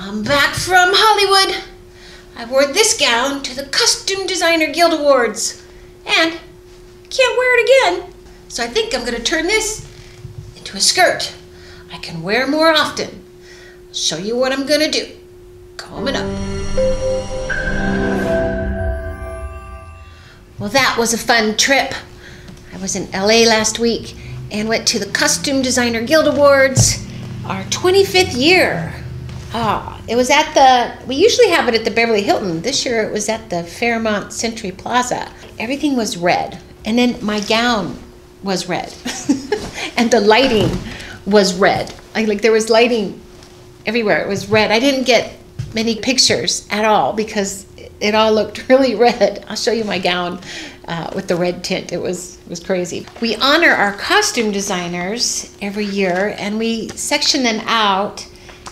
I'm back from Hollywood. I wore this gown to the Costume Designer Guild Awards and can't wear it again. So I think I'm going to turn this into a skirt I can wear more often. I'll show you what I'm going to do coming up. Well, that was a fun trip. I was in LA last week and went to the Costume Designer Guild Awards, our 25th year. It was at we usually have it at the Beverly Hilton. This year it was at the Fairmont Century Plaza. Everything was red. And then my gown was red. And the lighting was red. Like there was lighting everywhere. It was red. I didn't get many pictures at all because it all looked really red. I'll show you my gown with the red tint. It was crazy. We honor our costume designers every year and we section them out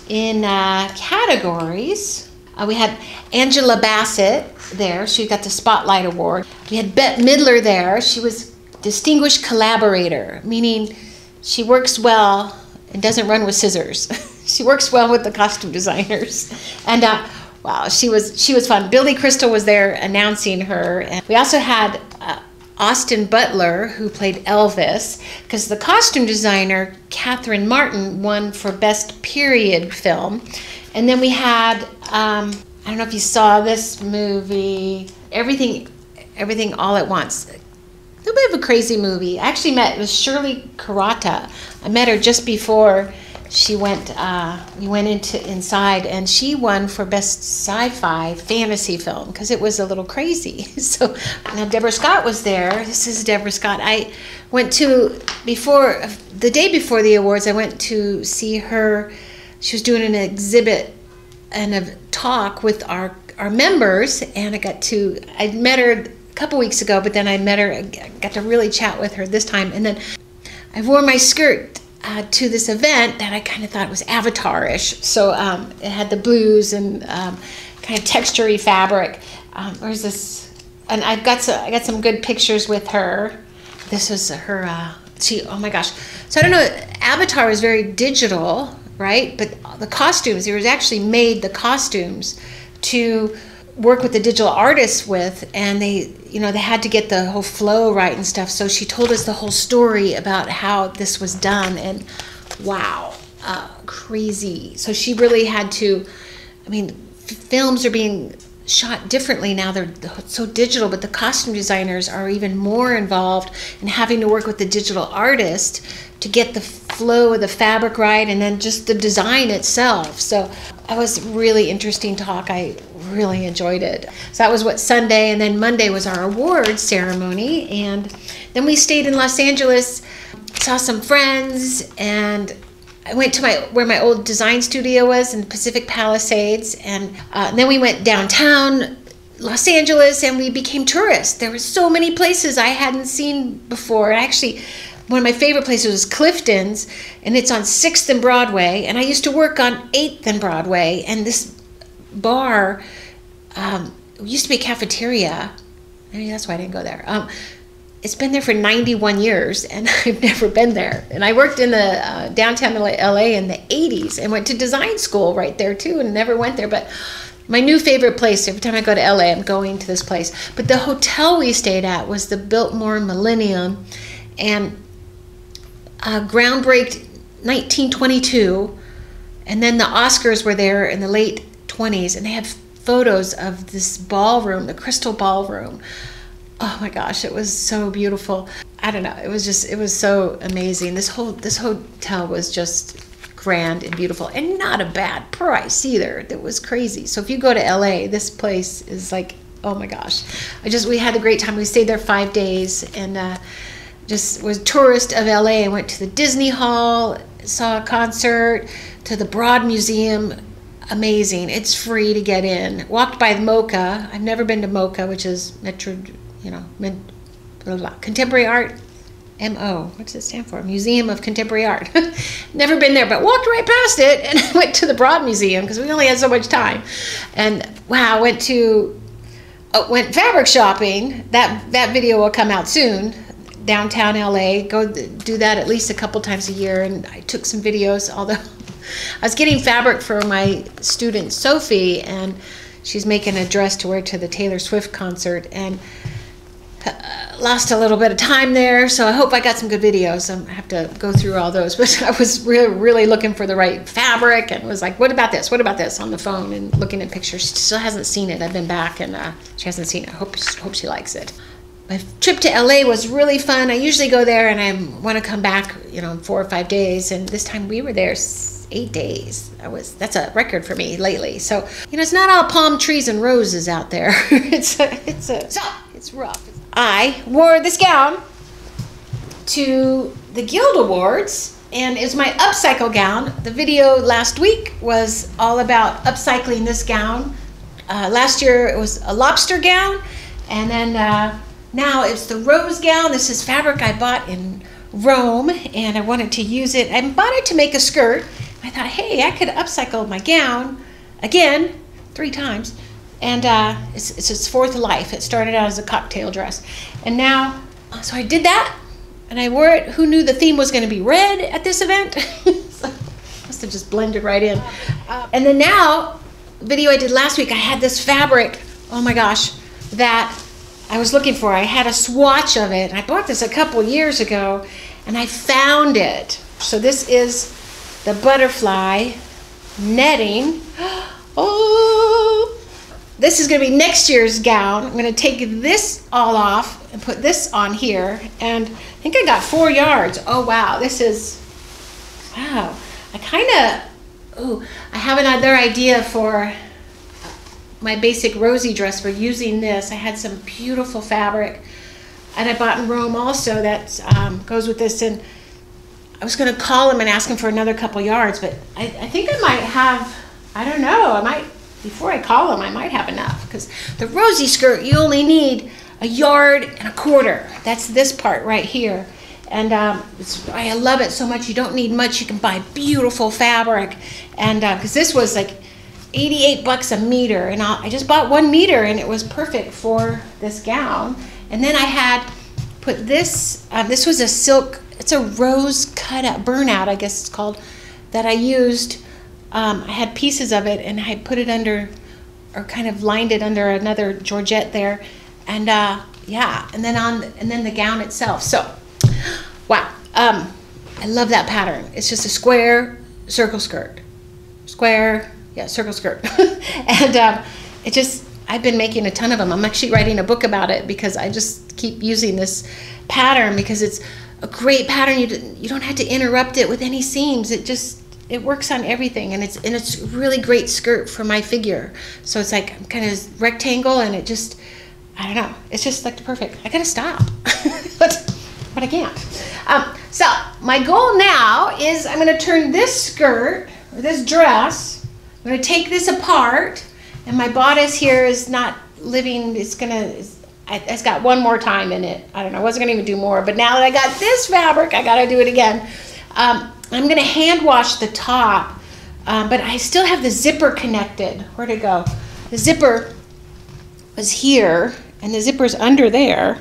in categories. We had Angela Bassett there. She got the Spotlight Award. We had Bette Midler there. She was Distinguished Collaborator, meaning she works well and doesn't run with scissors. She works well with the costume designers. And wow, she was fun. Billy Crystal was there announcing her. And we also had Austin Butler, who played Elvis, because the costume designer, Catherine Martin, won for Best Period Film. And then we had, I don't know if you saw this movie, Everything All at Once. A little bit of a crazy movie. I actually it was Shirley Carrata. I met her just before she went, we went inside, and she won for Best Sci-Fi Fantasy Film because it was a little crazy. So now Deborah Scott was there. This is Deborah Scott. I went to, the day before the awards, I went to see her. She was doing an exhibit and a talk with our members, and I met her a couple weeks ago, but then I got to really chat with her this time. And then I wore my skirt to this event that I kind of thought was Avatar-ish. So it had the blues and kind of texture-y fabric. Where's this? And I got some good pictures with her. This was her, oh my gosh. So I don't know, Avatar was very digital, right? But the costumes, it was actually made the costumes to work with the digital artists with, and they had to get the whole flow right and stuff. So she told us the whole story about how this was done, and wow, crazy. So she really had to, films are being shot differently now. They're so digital, but the costume designers are even more involved in having to work with the digital artist to get the flow of the fabric right, and then just the design itself. So that was a really interesting talk. I really enjoyed it. So that was Sunday, and then Monday was our awards ceremony, and then we stayed in Los Angeles, saw some friends, and I went to where my old design studio was in Pacific Palisades, and then we went downtown Los Angeles, and we became tourists. There were so many places I hadn't seen before. Actually, one of my favorite places was Clifton's, and it's on 6th and Broadway, and I used to work on 8th and Broadway, and this bar, it used to be a cafeteria. Maybe that's why I didn't go there. It's been there for 91 years, and I've never been there. And I worked in the downtown LA in the 80s and went to design school right there too, and never went there. But my new favorite place, every time I go to LA, I'm going to this place. But the hotel we stayed at was the Biltmore Millennium, and groundbreak 1922, and then the Oscars were there in the late 20s, and they had photos of this ballroom, the Crystal Ballroom. Oh my gosh, it was so beautiful. I don't know, it was so amazing. This hotel was just grand and beautiful, and not a bad price either. It was crazy. So if you go to LA, this place is like, oh my gosh. We had a great time. We stayed there 5 days, and just was tourist of LA. I went to the Disney Hall, saw a concert, to the Broad Museum. Amazing. It's free to get in. Walked by MoCA. I've never been to MoCA, which is Contemporary Art, MO. What does it stand for? Museum of Contemporary Art. Never been there, but walked right past it, and I went to the Broad Museum because we only had so much time. And wow, went fabric shopping. That video will come out soon. Downtown LA. Go do that at least a couple times a year, and I took some videos, although I was getting fabric for my student Sophie, and she's making a dress to wear to the Taylor Swift concert, and lost a little bit of time there, so I hope I got some good videos. I have to go through all those, but I was really looking for the right fabric and was like, what about this? What about this on the phone, and looking at pictures. She still hasn't seen it. I've been back and she hasn't seen it. I hope she likes it. My trip to LA was really fun. I usually go there and I want to come back, you know, in 4 or 5 days, and this time we were there 8 days. That's a record for me lately. So, you know, it's not all palm trees and roses out there. It's rough. I wore this gown to the Guild Awards, and it's my Upcycle gown. The video last week was all about upcycling this gown. Last year it was a lobster gown, and then now it's the rose gown. This is fabric I bought in Rome, and I wanted to use it. I bought it to make a skirt. I thought, hey, I could upcycle my gown again 3 times. And it's its 4th life. It started out as a cocktail dress. And now, so I did that, and I wore it. Who knew the theme was going to be red at this event? So, must have just blended right in. And then now, the video I did last week, I had this fabric, oh my gosh, that I was looking for. I had a swatch of it. I bought this a couple years ago, and I found it. So this is the butterfly netting. Oh! This is going to be next year's gown. I'm going to take this all off and put this on here. And I think I got 4 yards. Oh, wow. This is, wow. I have another idea for my basic Rosie dress for using this. I had some beautiful fabric, and I bought in Rome also that goes with this. And I was going to call him and ask him for another couple yards, but I think I might have, I don't know, before I call him, I might have enough, because the Rosie skirt, you only need 1.25 yards. That's this part right here. And I love it so much. You don't need much. You can buy beautiful fabric. And because this was like $88 a meter. And I just bought 1 meter, and it was perfect for this gown. And then I had put this, this was a silk, it's a rose cutout, burnout, I guess it's called, that I used. I had pieces of it, and I put it under, or kind of lined it under another Georgette there, and yeah, and then the gown itself. So, wow, I love that pattern. It's just a square circle skirt, circle skirt, and I've been making a ton of them. I'm actually writing a book about it because I just keep using this pattern because it's a great pattern. You don't have to interrupt it with any seams. It works on everything, and it's a really great skirt for my figure. So it's like kind of rectangle, and it just, I don't know, it's just like perfect. I gotta stop, but I can't. So my goal now is I'm gonna turn this skirt, or this dress, I'm gonna take this apart, and my bodice here is not living, it's got 1 more time in it. I don't know, I wasn't gonna even do more, but now that I got this fabric, I gotta do it again. I'm going to hand wash the top, but I still have the zipper connected. Where'd it go? The zipper was here, and the zipper's under there.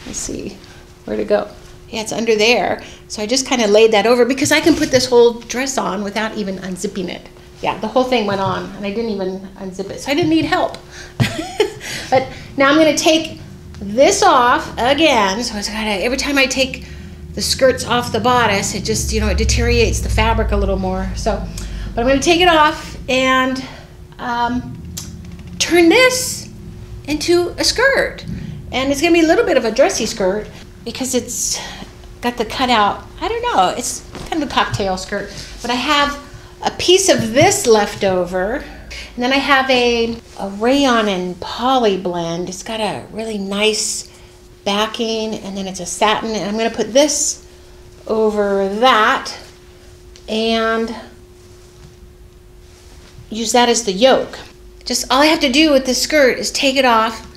Let's see. Where'd it go? Yeah, it's under there. So I just kind of laid that over because I can put this whole dress on without even unzipping it. Yeah, the whole thing went on, and I didn't even unzip it, so I didn't need help. But now I'm going to take this off again. So every time I take the skirts off the bodice, it just, it deteriorates the fabric a little more. So, but I'm going to take it off and turn this into a skirt. And it's going to be a little bit of a dressy skirt because it's got the cutout. I don't know, it's kind of a cocktail skirt. But I have a piece of this left over. And then I have a rayon and poly blend. It's got a really nice backing, and then it's a satin, and I'm going to put this over that and use that as the yoke. Just all I have to do with this skirt is take it off,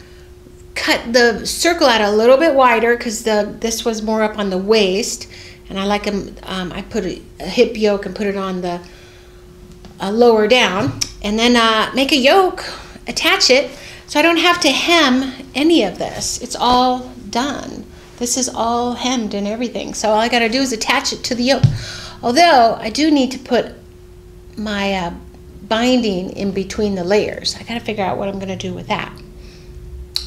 cut the circle out a little bit wider because this was more up on the waist, and I like them. I put a hip yoke and put it on the lower down, and then make a yoke, attach it, so I don't have to hem any of this. It's all done. This is all hemmed and everything. So all I got to do is attach it to the yoke. Although I do need to put my binding in between the layers. I gotta figure out what I'm gonna do with that.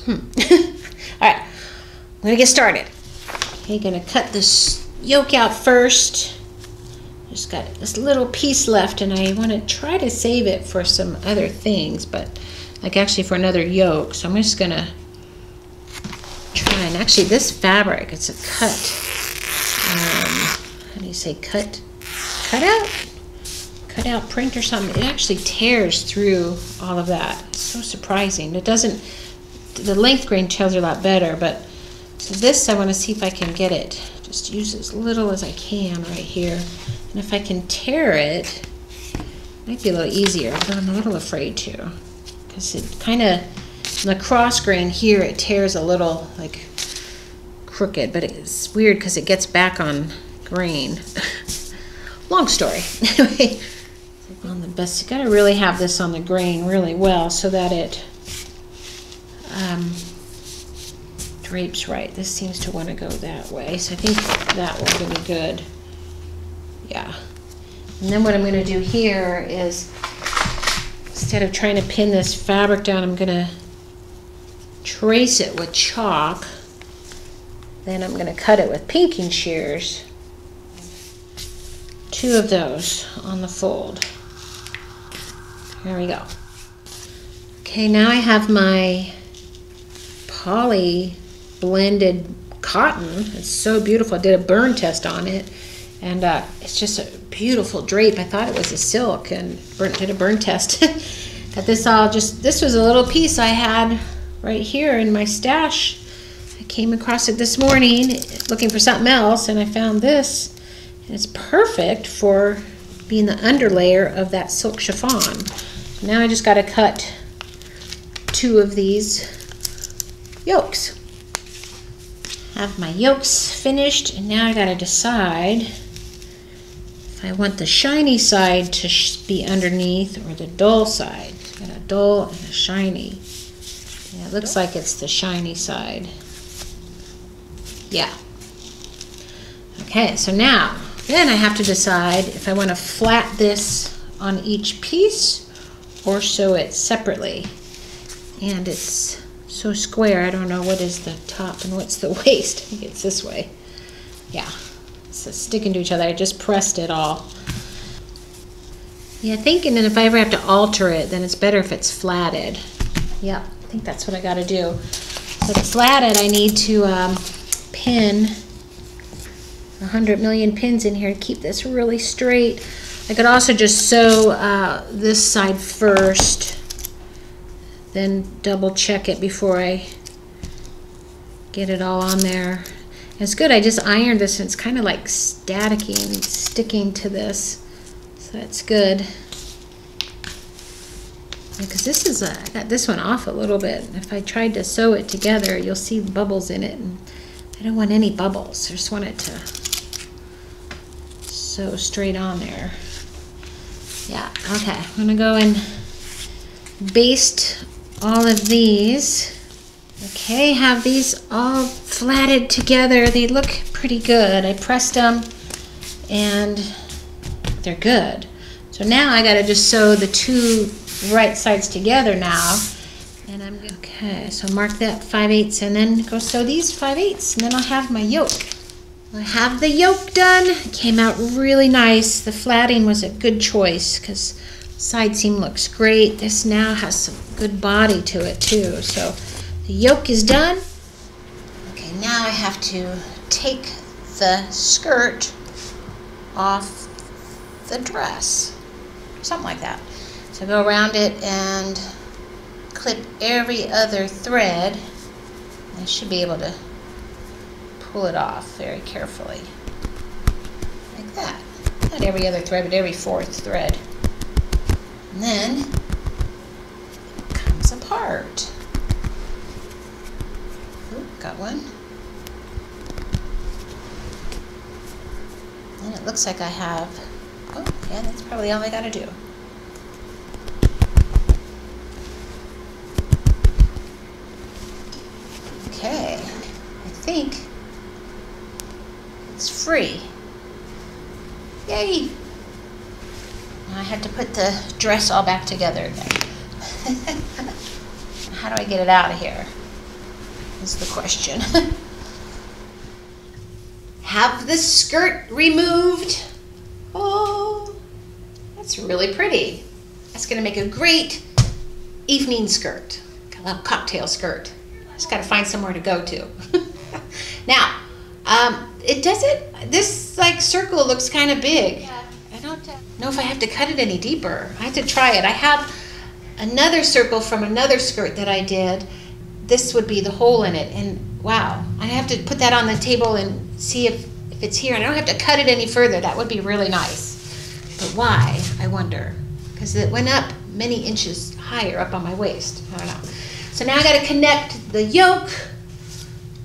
All right, I'm gonna get started. Okay, gonna cut this yoke out first. Just got this little piece left, and I want to try to save it for some other things, but like actually for another yoke. So I'm just gonna try, and actually this fabric, it's a cut. How do you say cut? Cut out print or something. It actually tears through all of that. It's so surprising. It doesn't. The length grain tells you a lot better, but so this I want to see if I can get it. Just use as little as I can right here. And if I can tear it, it might be a little easier, but I'm a little afraid to. Because it kind of, the cross grain here, it tears a little like crooked, but it's weird because it gets back on grain. Long story. Anyway, on the best, you gotta really have this on the grain really well so that it drapes right. This seems to want to go that way, so I think that will be good. Yeah. And then what I'm going to do here is, instead of trying to pin this fabric down, I'm going to trace it with chalk. Then I'm going to cut it with pinking shears. 2 of those on the fold. There we go. Okay, now I have my poly blended cotton. It's so beautiful. I did a burn test on it, and it's just a beautiful drape. I thought it was a silk, and did a burn test. Got this all this was a little piece I had right here in my stash. I came across it this morning looking for something else, and I found this, and it's perfect for being the underlayer of that silk chiffon. Now I just got to cut 2 of these yokes. Have my yokes finished, and now I got to decide if I want the shiny side to be underneath or the dull side. Got a dull and a shiny. Yeah, it looks like it's the shiny side. Yeah. Okay, so now, then I have to decide if I want to flat this on each piece or sew it separately. And it's so square, I don't know what is the top and what's the waist. I think it's this way. Yeah, it's sticking to each other. I just pressed it all. Yeah, thinking that if I ever have to alter it, then it's better if it's flatted. Yeah, I think that's what I got to do. So to flat it, I need to pin 100 million pins in here to keep this really straight. I could also just sew this side first, then double check it before I get it all on there. It's good, I just ironed this and it's kind of like staticking, sticking to this, so that's good. Because this is, I got this one off a little bit. If I tried to sew it together, you'll see the bubbles in it, and I don't want any bubbles. I just want it to sew straight on there. Yeah, okay, I'm gonna go and baste all of these. Okay, have these all flatted together. They look pretty good. I pressed them and they're good. So now I gotta just sew the 2 right sides together now. And I'm good. Okay, so mark that 5/8 and then go sew these 5/8, and then I'll have my yoke. I have the yoke done. It came out really nice. The flatting was a good choice because side seam looks great. This now has some good body to it too. So the yoke is done. Okay, now I have to take the skirt off the dress, something like that. So go around it and clip every other thread. I should be able to pull it off very carefully, like that. Not every other thread, but every 4th thread. And then it comes apart. Ooh, got one. And it looks like I have, oh yeah, that's probably all I gotta do. Okay, I think it's free. Yay! I had to put the dress all back together again. How do I get it out of here? Is the question. Have the skirt removed. Oh, that's really pretty. That's gonna make a great evening skirt, a little cocktail skirt. Just gotta find somewhere to go to. Now, it doesn't, this like circle looks kind of big. Yeah. I don't know if I have to cut it any deeper. I have to try it. I have another circle from another skirt that I did. This would be the hole in it, and wow, I have to put that on the table and see if it's here. And I don't have to cut it any further. That would be really nice. But why, I wonder? Because it went up many inches higher up on my waist. I don't know. So now I got to connect the yoke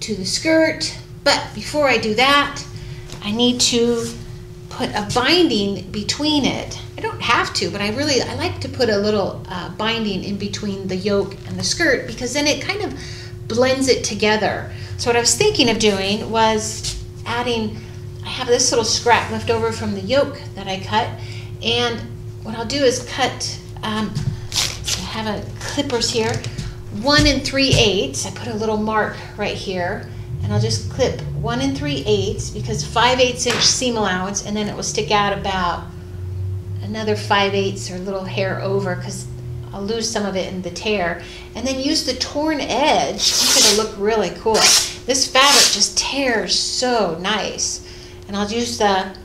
to the skirt. But before I do that, I need to put a binding between it. I don't have to, but I like to put a little binding in between the yoke and the skirt, because then it kind of blends it together. So what I was thinking of doing was adding, I have this little scrap left over from the yoke that I cut, and what I'll do is cut, so I have a clippers here, 1 3/8. I put a little mark right here, and I'll just clip 1 3/8 because 5/8 inch seam allowance, and then it will stick out about another 5/8 or a little hair over, because I'll lose some of it in the tear. And then use the torn edge. It's going to look really cool. This fabric just tears so nice. And I'll use the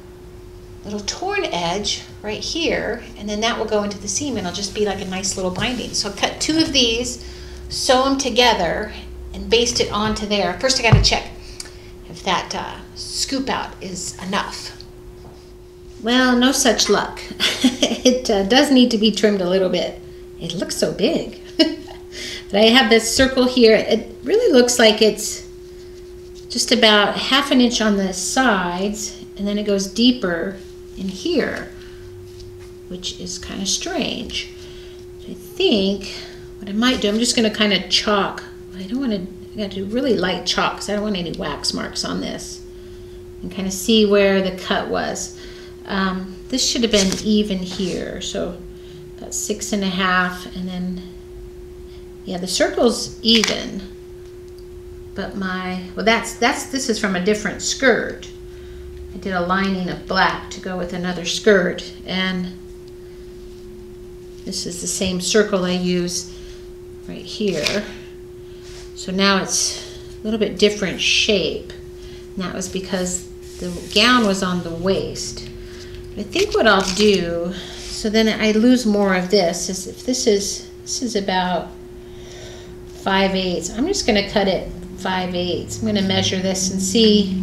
little torn edge right here, and then that will go into the seam, and it'll just be like a nice little binding. So I'll cut 2 of these, sew them together, and baste it onto there. First I got to check if that scoop out is enough. Well, no such luck. It does need to be trimmed a little bit. It looks so big. But I have this circle here. It really looks like it's just about 1/2 inch on the sides, and then it goes deeper in here, which is kind of strange. I think what I might do, I'm just going to kind of chalk. I don't want to, I got to do really light chalk because I don't want any wax marks on this, and kind of see where the cut was. This should have been even here, so about 6.5, and then, yeah, the circle's even, but this is from a different skirt. I did a lining of black to go with another skirt, and this is the same circle I use right here. So now it's a little bit different shape, and that was because the gown was on the waist. I think what I'll do, so then I lose more of this, is if this is about 5/8, I'm just going to cut it 5/8. I'm going to measure this and see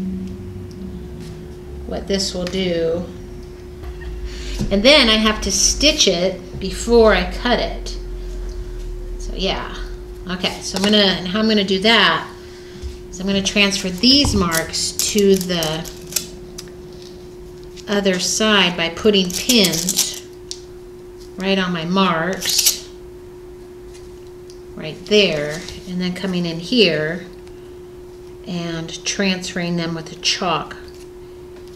what this will do. And then I have to stitch it before I cut it. So yeah. Okay, so how I'm going to do that is I'm going to transfer these marks to the other side by putting pins right on my marks right there, and then coming in here and transferring them with a chalk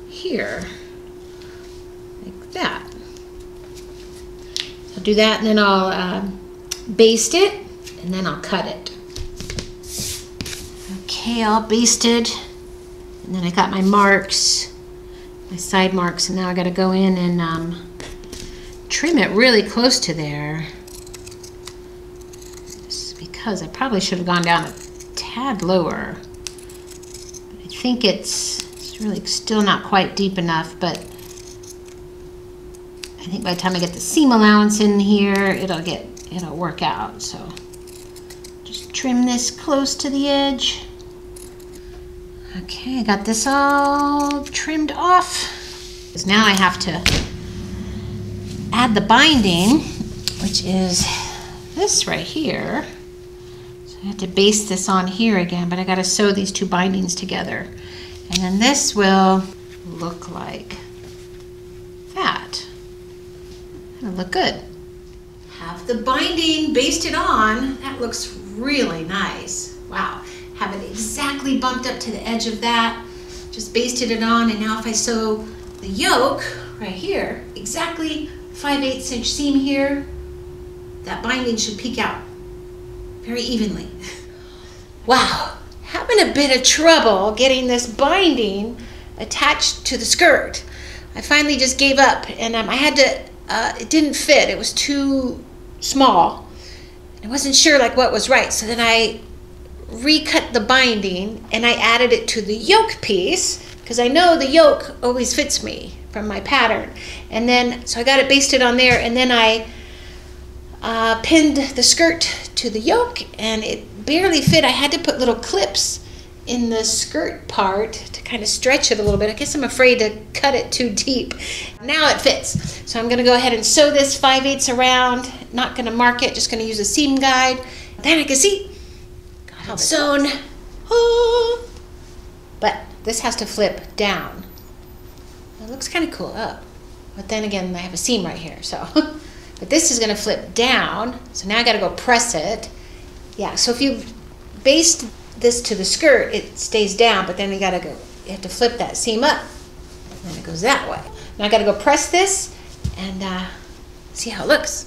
here like that. I'll do that, and then I'll baste it, and then I'll cut it. Okay, all basted, and then I got my marks, my side marks, and now I got to go in and trim it really close to there. Just because I probably should have gone down a tad lower. I think it's really still not quite deep enough, but I think by the time I get the seam allowance in here, it'll work out. So just trim this close to the edge. Okay, I got this all trimmed off. Because now I have to add the binding, which is this right here. So I have to baste this on here again, but I got to sew these 2 bindings together. And then this will look like that. It'll look good. Have the binding basted on. That looks really nice. Wow. Have it exactly bumped up to the edge of that. Just basted it on, and now if I sew the yoke right here, exactly 5/8 inch seam here, that binding should peek out very evenly. Wow, having a bit of trouble getting this binding attached to the skirt. I finally just gave up, and I had to, it didn't fit, it was too small. I wasn't sure like what was right, so then I recut the binding and I added it to the yoke piece, because I know the yoke always fits me from my pattern. And then, so I got it basted on there, and then I pinned the skirt to the yoke, and it barely fit. I had to put little clips in the skirt part to kind of stretch it a little bit. I guess I'm afraid to cut it too deep. Now it fits. So I'm gonna go ahead and sew this 5/8 around. Not gonna mark it, just gonna use a seam guide. Then I can see, got it sewn. Oh. But this has to flip down. It looks kind of cool up. But then again, I have a seam right here, so. But this is gonna flip down. So now I gotta go press it. Yeah, so if you baste this to the skirt, it stays down, but then you have to flip that seam up, and then it goes that way. Now I gotta go press this and see how it looks.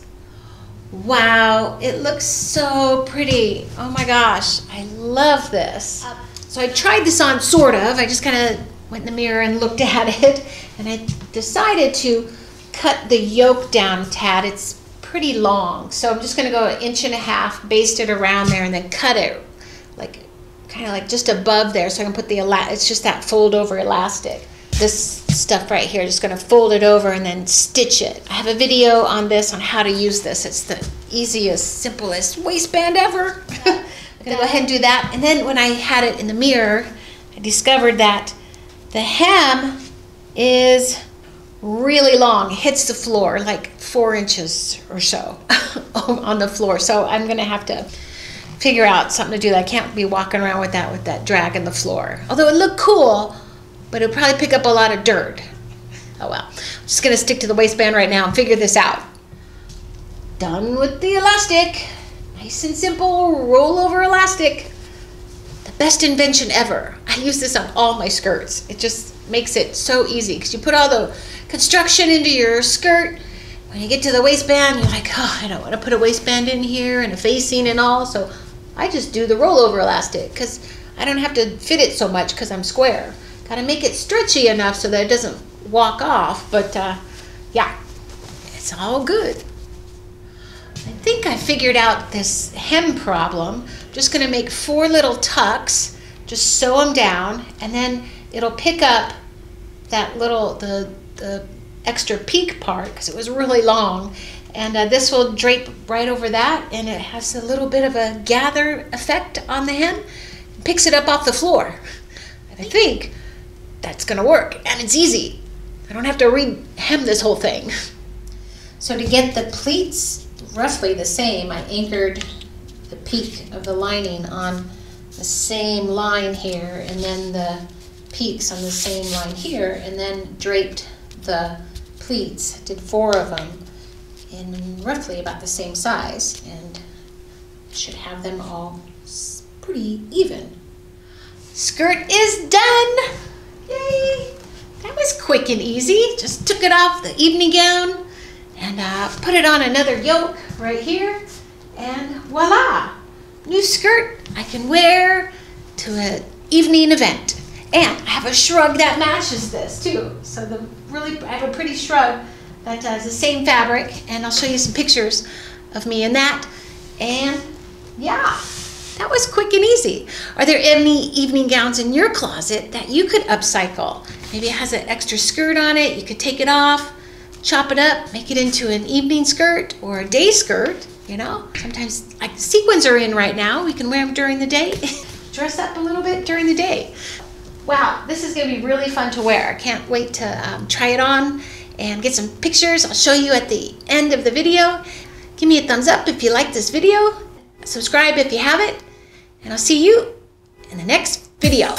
Wow, it looks so pretty. Oh my gosh, I love this. So I tried this on sort of. I just kind of went in the mirror and looked at it, and I decided to cut the yoke down a tad. It's pretty long, so I'm just gonna go 1.5 inches, baste it around there, and then cut it like kind of like just above there, so I can put the it's just that fold over elastic. This stuff right here, just gonna fold it over and then stitch it. I have a video on this, on how to use this. It's the easiest, simplest waistband ever. I'm gonna go ahead and do that. And then when I had it in the mirror, I discovered that the hem is really long. It hits the floor like 4 inches or so on the floor. So I'm gonna have to figure out something to do. I can't be walking around with that drag in the floor. Although it looked cool, but it'll probably pick up a lot of dirt. Oh well. I'm just gonna stick to the waistband right now and figure this out. Done with the elastic. Nice and simple, roll over elastic. The best invention ever. I use this on all my skirts. It just makes it so easy, because you put all the construction into your skirt. When you get to the waistband, you're like, oh, I don't want to put a waistband in here and a facing and all, so I just do the rollover elastic, because I don't have to fit it so much because I'm square. Got to make it stretchy enough so that it doesn't walk off, but yeah, it's all good. I think I figured out this hem problem. Just going to make 4 little tucks, just sew them down, and then it'll pick up that little, the extra peak part, because it was really long, and this will drape right over that, and it has a little bit of a gather effect on the hem. It picks it up off the floor. And I think that's gonna work, and it's easy. I don't have to re-hem this whole thing. So to get the pleats roughly the same, I anchored the peak of the lining on the same line here, and then the peaks on the same line here, and then draped the pleats. Did 4 of them in roughly about the same size, and should have them all pretty even. Skirt is done! Yay! That was quick and easy. Just took it off the evening gown and put it on another yoke right here, and voila! New skirt I can wear to an evening event. And I have a shrug that matches this too. So I have a pretty shrug that is the same fabric, and I'll show you some pictures of me in that. And yeah, that was quick and easy. Are there any evening gowns in your closet that you could upcycle? Maybe it has an extra skirt on it. You could take it off, chop it up, make it into an evening skirt or a day skirt, you know? Sometimes, like, sequins are in right now. We can wear them during the day. Dress up a little bit during the day. Wow, this is going to be really fun to wear. I can't wait to try it on and get some pictures. I'll show you at the end of the video. Give me a thumbs up if you like this video. Subscribe if you haven't. And I'll see you in the next video.